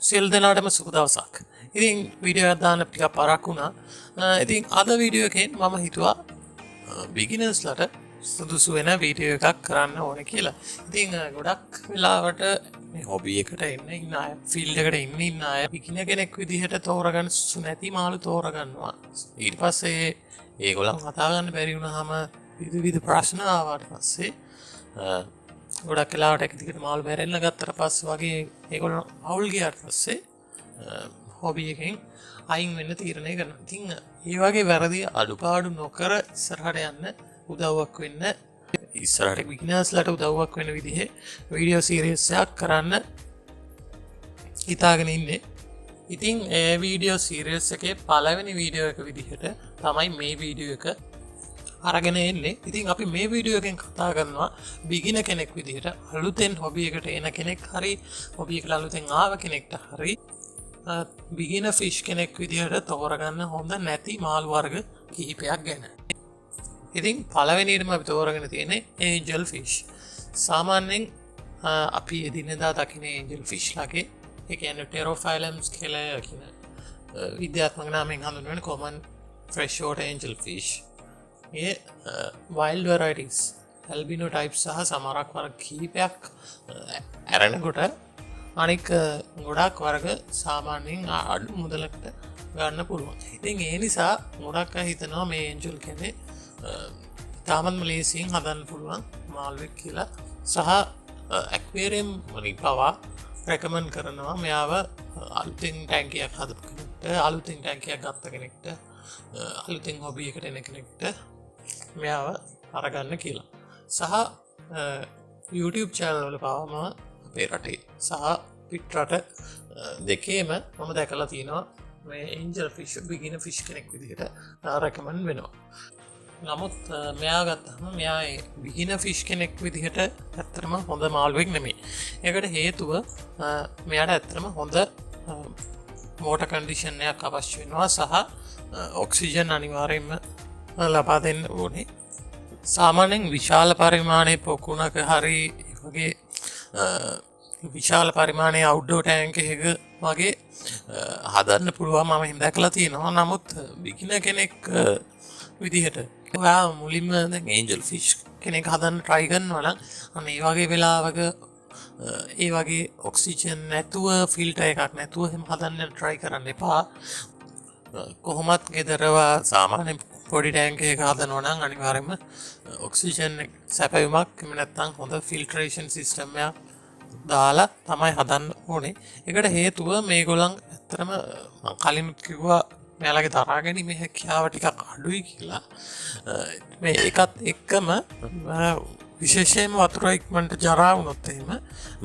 සියලු දෙනාටම සුබ දවසක්. ඉතින් වීඩියෝ එකක් දාන්න ටිකක් පරක් වුණා. ඉතින් අද වීඩියෝ එකෙන් මම හිතුවා බිගිනර්ස්ලට සුදුසු වෙන වීඩියෝ එකක් කරන්න ඕනේ කියලා. ඉතින් ගොඩක් වෙලාවට මේ හොබි එකට ඉන්න අය, ෆීල්ඩ් එකට ඉන්න අය බිගිනර් කෙනෙක් විදිහට තෝරගන්න සුසු නැති මාළු තෝරගන්නවා. ඊට පස්සේ ඒගොල්ලන් කතා ගන්න බැරි වුණාම විවිධ ප්‍රශ්න ආවට පස්සේ ගොඩක් වෙලාවට එක දිගට මාළු මැරෙන්න ගත්තට පස්සේ වගේ ඒගොල්ලෝ අවුල් ගියාට පස්සේ හොබි එකෙන් අයින් වෙන්න තීරණය කරනවා. ඉතින් ඒ වගේ වැරදි අඩුපාඩු නොකර ඉස්සරහට යන්න උදව්වක් වෙන්න ඉස්සරහට බිගිනර්ස්ලට උදව්වක් වෙන විදිහේ වීඩියෝ සීරීස් එකක් කරන්න හිතාගෙන ඉන්නේ. ඉතින් ඒ වීඩියෝ සීරීස් එකේ පළවෙනි වීඩියෝ එක විදිහට තමයි මේ වීඩියෝ එක අරගෙන එන්නේ. ඉතින් අපි මේ වීඩියෝ එකෙන් කතා කරනවා බිගිනර් කෙනෙක් විදිහට අලුතෙන් හොබි එකට එන කෙනෙක් හරි හොබි එකට අලුතෙන් ආව කෙනෙක්ට හරි බිගිනර් ෆිෂ් කෙනෙක් විදිහට තෝරගන්න හොඳ නැති මාළු වර්ග කිහිපයක් ගැන. ඉතින් පළවෙනියටම අපි තෝරගෙන තියෙන්නේ ඒන්ජල් ෆිෂ්. සාමාන්‍යයෙන් අපි එදිනෙදා දකින ඒන්ජල් ෆිෂ් ලගේ ඒ කියන්නේ ටෙරොෆයිලම්ස් කියලා කියන විද්‍යාත්මක නාමයෙන් හඳුන්වන common fresh water angel fish. ඒ වයිල්ඩ් වෙරයිටිස් ඇල්බිනෝ ටයිප් සහ සමහරක් වර්ග කීපයක් ඇරෙනකොට අනික ගොඩක් වර්ග සාමාන්‍යයෙන් අඩු මුදලකට ගන්න පුළුවන්. ඉතින් ඒ නිසා ගොඩක් අය හිතනවා මේ ඒන්ජල් කියන්නේ තාමත් ලේසියෙන් හදන්න පුළුවන් මාළුවෙක් කියලා සහ ඇක්වේරියම් වලින් පවා රෙකමන්ඩ් කරනවා මෙයාව අලුතෙන් ටැංකියක් හදපු කෙනෙක්ට, අලුතෙන් ටැංකියක් ගත්ත කෙනෙක්ට, අලුතෙන් හොබි එකට එන කෙනෙක්ට මෙයාව අරගන්න කියලා. සහ YouTube channel වල පවාම අපේ රටේ සහ පිට රට දෙකේම මම දැකලා තියෙනවා මේ ඒන්ජල් ෆිෂ් බිගිනර් ෆිෂ් කෙනෙක් විදිහට රෙකමන්ඩ් වෙනවා. නමුත් මෙයා ගත්තම මෙයා බිගිනර් ෆිෂ් කෙනෙක් විදිහට ඇත්තටම හොඳ මාළුවෙක් නෙමෙයි. ඒකට හේතුව මෙයාට ඇත්තටම හොඳ වෝටර් කන්ඩිෂන් එකක් අවශ්‍ය වෙනවා සහ ඔක්සිජන් අනිවාර්යයෙන්ම ලබා දෙන්න ඕනේ. සාමාන්‍යයෙන් විශාල පරිමාණයේ පොකුණක හරි වගේ විශාල පරිමාණයේ අවුට්ඩෝර් ටැංක් එකක වගේ හදන්න පුළුවන් මම එහෙම දැකලා තියෙනවා. නමුත් බිගිනර් කෙනෙක් විදිහට ඔයා මුලින්ම දැන් ඒන්ජල් ෆිෂ් කෙනෙක් හදන්න try කරනවා නම් අන්න ඒ වගේ වෙලාවක ඒ වගේ ඔක්සිජන් නැතුව ෆිල්ටර් එකක් නැතුව එහෙම හදන්න try කරන්න එපා. කොහොමත් ගෙදරවා සාමාන්‍ය පොඩි ටැංක් එකක හදනවා නම් අනිවාර්යයෙන්ම ඔක්සිජන් සැපයුමක් එහෙම නැත්නම් හොඳ ෆිල්ටරේෂන් සිස්ටම් එකක් දාලා තමයි හදන්න ඕනේ. ඒකට හේතුව මේගොල්ලන් ඇත්තටම මම කලින් කිව්වා මෙයාලගේ දරා ගැනීමේ හැකියාව ටිකක් අඩුයි කියලා. මේ එකත් එක්කම විශේෂයෙන්ම වතුර ඉක්මනට ජරා වුණොත් එහෙම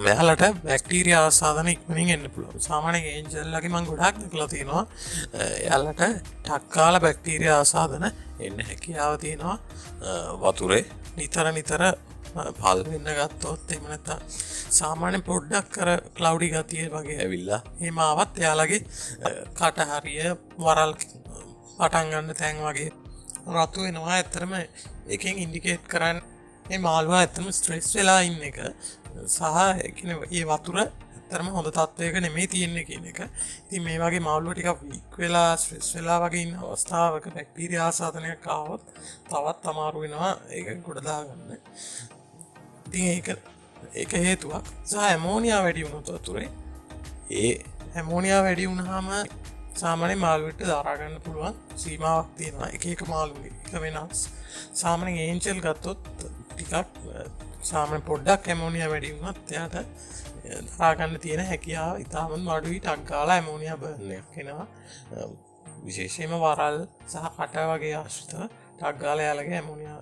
මෙයාලට බැක්ටීරියා ආසාදන ඉක්මනින් එන්න පුළුවන්. සාමාන්‍යයෙන් ඒන්ජල්ලගේ මම ගොඩාක් දැකලා තියෙනවා. එයාලට ටක් කාලා බැක්ටීරියා ආසාදන එන්න හැකියාව තියෙනවා වතුරේ නිතර පල් වෙන්න ගත්තොත් එහෙම නැත්නම් සාමාන්‍ය පොඩ්ඩක් කර ක්ලවුඩි ගතිය වගේ ඇවිල්ලා එහෙම ආවත් එයාලගේ කට හරිය වරල් පටන් ගන්න තැන් වගේ රතු වෙනවා. ඇත්තටම එකෙන් ඉන්ඩිකේට් කරන්නේ මේ මාළුවා ඇත්තටම ස්ට්‍රෙස් වෙලා ඉන්න එක සහ ඒ වතුර ඇත්තටම හොඳ තත්ත්වයක නෙමෙයි තියෙන්නේ කියන එක. ඉතින් මේ වගේ මාළුවා ටිකක් වීක් වෙලා ස්ට්‍රෙස් වෙලා වගේ ඉන්න අවස්ථාවක බැක්ටීරියා ආසාදනයක් ආවොත් තවත් අමාරු වෙනවා ඒක ගොඩ දාගන්න. ඉතින් ඒක හේතුවක්. සහ ඇමෝනියා වැඩි වුණොත් වතුරේ ඒ ඇමෝනියා වැඩි වුණාම සාමාන්‍ය මාළුවෙට දරා ගන්න පුළුවන් සීමාවක් තියෙනවා. එක මාළුවේ එක වෙනස්. සාමාන්‍යයෙන් ඒන්ජල් ගත්තොත් ටිකක් සාමාන්‍ය පොඩ්ඩක් ඇමෝනියා වැඩි වුණත් එයාට දරා ගන්න තියෙන හැකියාව ඉතාමත් අඩුයි. ටක් ගාලා ඇමෝනියා බර්න් එකක් එනවා. විශේෂයෙන්ම වරල් සහ කට වගේ ආශ්‍රිතව ටක් ගාලා එයාලගේ ඇමෝනියා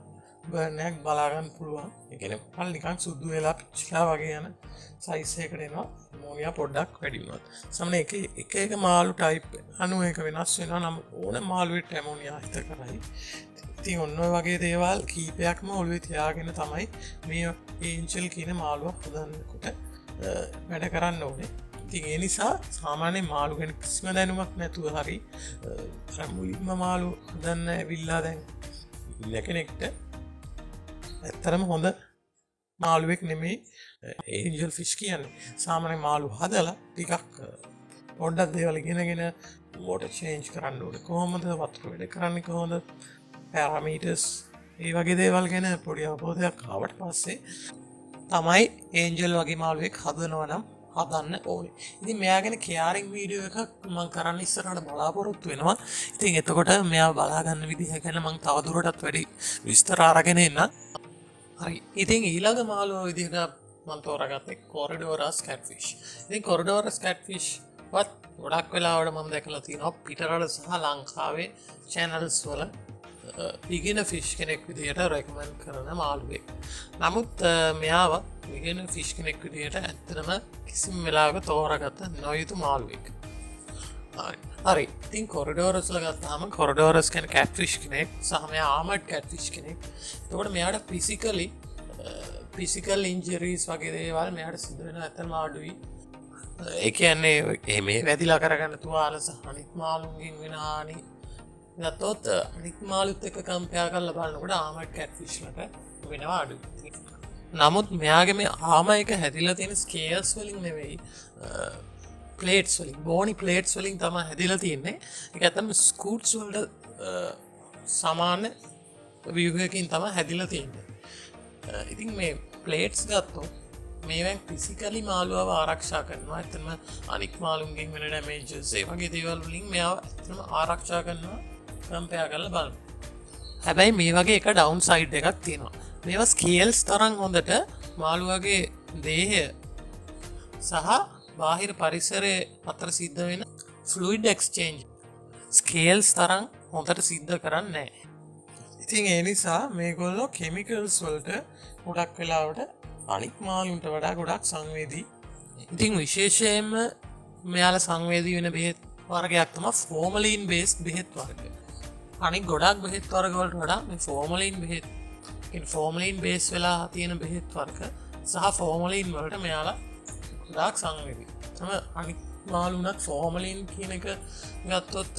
බර්න් එකක් බලා ගන්න පුළුවන්. ඒ කියන්නේ පල් නිකන් සුදු වෙලා පිච්චිලා වගේ යන සයිස් එකකට එනවා ඇමෝනියා පොඩ්ඩක් වැඩි වුණොත්. සමහර එක මාළු ටයිප් අණු එක වෙනස් වෙනවා. නම් ඕන මාළුවෙට ඇමෝනියා හිත කරයි. ඉතින් ඔන්න ඔය වගේ දේවල් කීපයක්ම ඔළුවේ තියාගෙන තමයි මේ ඒන්ජල් කියන මාළුවා හදන්නකොට වැඩ කරන්න ඕනේ. ඉතින් ඒ නිසා සාමාන්‍ය මාළු ගැන කිසිම දැනුමක් නැතුව හරි අර මුලින්ම මාළු හදන්න ඇවිල්ලා දැන් ඉන්න කෙනෙක්ට ඇත්තරම හොඳ මාළුවෙක් නෙමෙයි ඒන්ජල් ෆිෂ් කියන්නේ. සාමාන්‍ය මාළු හදලා ටිකක් පොඩ්ඩක් දේවල් ඉගෙනගෙන water change කරන්න ඕනේ කොහොමද වතුර වැඩ කරන්නේ කොහොමද පැරාමීටර්ස් ඒ වගේ දේවල් ගැන පොඩි අවබෝධයක් ආවට පස්සේ තමයි ඒන්ජල් වගේ මාළුවෙක් හදනවා නම් හදන්න ඕනේ. ඉතින් මෙයා ගැන කෙයාරින් වීඩියෝ එකක් මම කරන්න ඉස්සරහට බලාපොරොත්තු වෙනවා. ඉතින් එතකොට මෙයා බලා ගන්න විදිහ ගැන මම තවදුරටත් වැඩි විස්තර අරගෙන එන්න. හරි. ඉතින් ඊළඟ මාළුවා විදිහට මම තෝරාගත්තේ කොරිඩෝරස් කැට්ෆිෂ්. ඉතින් කොරිඩෝරස් කැට්ෆිෂ් වත් ගොඩක් වෙලාවට මම දැකලා තියෙනවා පිටරට සහ ලංකාවේ channels වල බිගින ෆිෂ් කෙනෙක් විදිහට රෙකමන්ඩ් කරන මාළුවෙක්. නමුත් මෙයාව බිගින ෆිෂ් කෙනෙක් විදිහට ඇත්තටම කිසිම වෙලාවක තෝරාගත්ත නොයුතු මාළුවෙක්. හරි. ඉතින් කොරිඩෝරස් වල ගත්තාම කොරිඩෝරස් කියන්නේ කැට්ෆිෂ් කෙනෙක් සහ මෙයා ආමඩ් කැට්ෆිෂ් කෙනෙක්. එතකොට මෙයාට ෆිසිකල් ඉන්ජරීස් වගේ දේවල් මෙයාට සිදු වෙන ඇත්තටම අඩුයි. ඒ කියන්නේ මේ වැදිලා කරගන්න තුවාල සහ අනිත් මාළුන්ගෙන් වෙන හානි ගත්තොත් අනිත් මාළුත් එක්ක කම්පෙයාර් කරලා බලනකොට ආමඩ් කැට්ෆිෂ්ලට වෙනවා අඩුයි. නමුත් මෙයාගේ මේ ආම එක හැදිලා තියෙන ස්කේල්ස් වලින් නෙවෙයි ප්ලේට්ස් වලින් බෝනි ප්ලේට්ස් වලින් තමයි හැදිලා තියෙන්නේ. ඒක ඇත්තම ස්කූට්ස් වලට සමාන ව්‍යුහකින් තමයි හැදිලා තියෙන්නේ. ඉතින් මේ ප්ලේට්ස් ගත්තොත් මේවෙන් ෆිසිකලි මාළුවව ආරක්ෂා කරනවා. ඇත්තම අනික් මාළුන්ගෙන් වෙන ඩැමේජස් ඒ වගේ දේවල් වලින් මෙයාව ඇත්තම ආරක්ෂා කරනවා කම්පෙයාර් කරලා බලන්න. හැබැයි මේ වගේ එක ඩවුන් සයිඩ් එකක් තියෙනවා. මේවා ස්කේල්ස් තරම් හොඳට මාළුවගේ දේහය සහ බාහිර පරිසරය අතර සිද්ධ වෙන ෆ්ලුයිඩ් එක්ස්චේන්ජ් ස්කේල්ස් තරම් හොඳට සිද්ධ කරන්නේ නැහැ. ඉතින් ඒ නිසා මේගොල්ලෝ කෙමිකල්ස් වලට ගොඩක් වෙලාවට අනික් මාළුන්ට වඩා ගොඩක් සංවේදී. ඉතින් විශේෂයෙන්ම මෙයාලා සංවේදී වෙන බෙහෙත් වර්ගයක් තමයි ෆෝමලින් බේස්ඩ් බෙහෙත් වර්ග. අනික් ගොඩක් බෙහෙත් වර්ග වලට වඩා මේ ෆෝමලින් බෙහෙත් ෆෝමලින් බේස් වෙලා තියෙන බෙහෙත් වර්ග සහ ෆෝමලින් වලට මෙයාලා ගොඩාක් සංවේදී. අනික් මාළුන්ට ෆෝමලින් කියන එක ගත්තොත්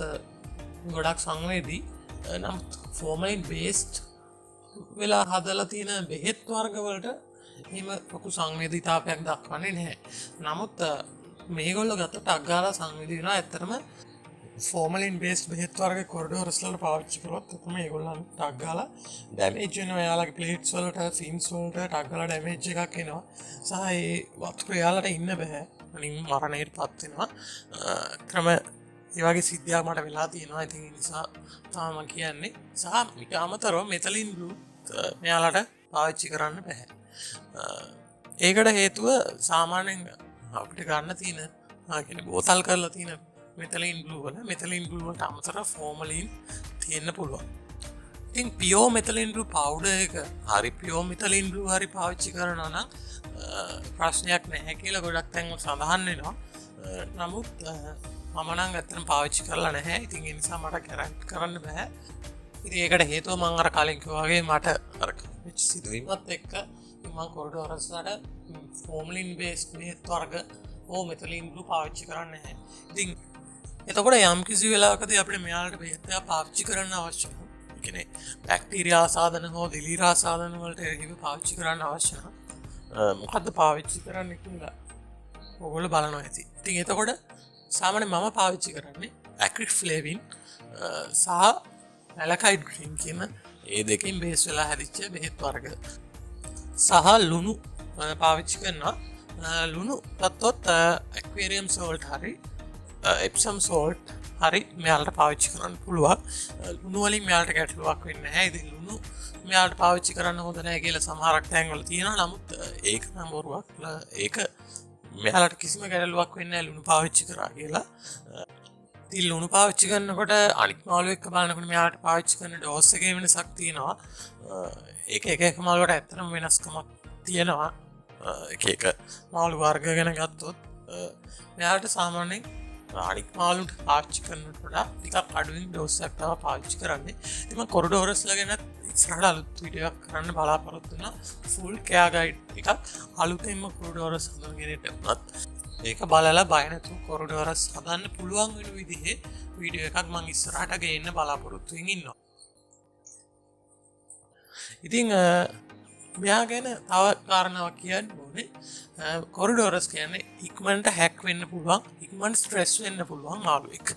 ගොඩක් සංවේදී. නම් ෆෝමලින් බේස්ඩ් වෙලා හදලා තියෙන බෙහෙත් වර්ග වලට එහෙම ලොකු සංවේදීතාවයක් දක්වන්නේ නැහැ. නමුත් මේගොල්ලෝ ගත්තොත් අග්ගාලා සංවේදී වෙනවා. ඇත්තටම ෆෝමලින් බේස්ඩ් බෙහෙත් වර්ග කොරිඩෝරස් වල පාවිච්චි කරොත් තමයි ඒගොල්ලන්ට අග්ගාලා ඩැමේජ් වෙනවා. එයාලගේ ප්ලේට්ස් වලට ෆින්ස් වලට අග්ගාලා ඩැමේජ් එකක් එනවා. සහ ඒ වතුර එයාලට ඉන්න බෑ. අනිත් මරණයටපත් වෙනවා. ක්‍රම ඒ වගේ සිද්ධියක් මට වෙලා තියෙනවා. ඉතින් ඒ නිසා තමයි මම කියන්නේ. සහ ඊට අමතරව මෙතලින් බ්ලූ මෙයාලට පාවිච්චි කරන්න බෑ. ඒකට හේතුව සාමාන්‍යයෙන් අපිට ගන්න තියෙන බෝතල් කරලා තියෙන මෙතලින් බ්ලූ වල මෙතලින් බ්ලූ වලට අමතරව ෆෝමලින් තියෙන්න පුළුවන්. ඉතින් පියෝ මෙතලින් බ්ලූ පවුඩර් එක හරි පියෝ මෙතලින් බ්ලූ හරි පාවිච්චි කරනවා නම් ප්‍රශ්නයක් නැහැ කියලා ගොඩක් තැන්වල සඳහන් වෙනවා. නමුත් මම නම් ඇත්තටම පාවිච්චි කරලා නැහැ. ඉතින් ඒ නිසා මට ගැරන්ට් කරන්න බෑ. ඉතින් ඒකට හේතුව මම අර කලින් කිව්වා වගේ මට අර සිදුවීමත් එක්ක මම කොරිඩෝරස් වලට ෆෝමලින් බේස්ඩ් බෙහෙත් වර්ග මෙතලින් බ්ලූ පාවිච්චි කරන්නේ නැහැ. ඉතින් එතකොට යම් කිසි වෙලාවකදී අපිට මෙයාලට බෙහෙත් පාවිච්චි කරන්න අවශ්‍ය වෙනවා. ඒ කියන්නේ බැක්ටීරියා ආසාදන හෝ දිලීර ආසාදන වලට ඒකව පාවිච්චි කරන්න අවශ්‍ය නම් මොකද්ද පාවිච්චි කරන්න කියලා ඔයගොල්ලෝ බලනවා ඇති. ඉතින් එතකොට සාමාන්‍යයෙන් මම පාවිච්චි කරන්නේ ඇක්‍රිෆ්ලේවින් සහ ඇලකයිඩ් ග්‍රීන් කියන ඒ දෙකෙන් බේස් වෙලා හැදිච්ච බෙහෙත් වර්ග සහ ලුණු පාවිච්චි කරනවා. ලුණු ගත්තොත් ඇක්වේරියම් සෝල්ට් හරි එප්සම් සෝල්ට් හරි මෙයාලට පාවිච්චි කරන්න පුළුවන්. ලුණු වලින් මෙයාලට ගැටලුවක් වෙන්නේ නැහැ. ඉතින් ලුණු මෙයාලට පාවිච්චි කරන්න හොඳ නැහැ කියලා සමහරක් තැන්වල තියෙනවා. නමුත් ඒක නම් බොරුවක්. ඒක මෙයාලට කිසිම ගැටලුවක් වෙන්නේ නැහැ ලුණු පාවිච්චි කරා කියලා. ඉතින් ලුණු පාවිච්චි කරනකොට අනිත් මාළු එක්ක බලනකොට මෙයාලට පාවිච්චි කරන ඩෝස් එකේ වෙනසක් තියෙනවා. ඒක එක මාළුවට ඇත්තටම වෙනස්කමක් තියෙනවා. එක මාළු වර්ග ගැන ගත්තොත් මෙයාලට සාමාන්‍යයෙන් අනික් මාළුන්ට පාවිච්චි කරනට වඩා ටිකක් අඩුවෙන් ඩෝස් එකක් තමයි පාවිච්චි කරන්නේ. ඉතින් මම කොරිඩෝරස්ලා ගැන ඉස්සරහට අලුත් වීඩියෝ එකක් කරන්න බලාපොරොත්තු වෙනවා. ෆුල් කෙයා ගයිඩ් එකක් අලුතෙන්ම කොරිඩෝරස් හදන කෙනෙක්ට වුණත් ඒක බලලා බය නැතුව කොරිඩෝරස් හදන්න පුළුවන් වෙන විදිහේ වීඩියෝ එකක් මම ඉස්සරහට ගේන්න බලාපොරොත්තු වෙමින් ඉන්නවා. ඉතින් මෙයා ගැන තව කාරණාවක් කියන්න ඕනේ කොරිඩෝරස් කියන්නේ ඉක්මනට හැක් වෙන්න පුළුවන් ඉක්මන් ස්ට්‍රෙස් වෙන්න පුළුවන් මාළුවෙක්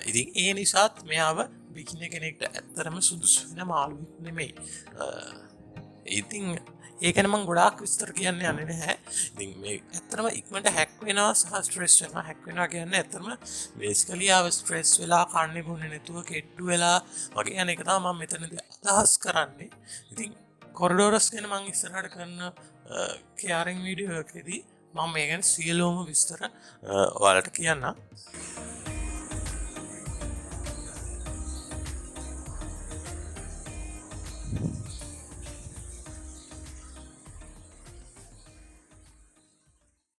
ඉතින් ඒ නිසාත් මෙයාව බිකින කෙනෙක්ට ඇත්තරම සුදුසු වෙන මාළුවෙක් නෙමෙයි ඉතින් ඒකන මං ගොඩාක් විස්තර කියන්න යන්න නැහැ ඉතින් මේ ඇත්තරම ඉක්මට හැක් වෙනවා සහ ස්ට්‍රෙස් වෙනවා හැක් වෙනවා කියන්න ඇතරම බේස්කලියාව ස්ට්‍රෙස් වෙලා කන්නේ බොන්න නැතුව කෙට්ටු වෙලා වගේ යන එක තමයි මම මෙතනදී අදහස් කරන්නේ ඉතින් කොරිඩෝරස් ගැන මං ඉස්සරහට කරන කෙයාරින් වීඩියෝ එකේදී මම මේ ගැන සියලුම විස්තර ඔයාලට කියන්නම්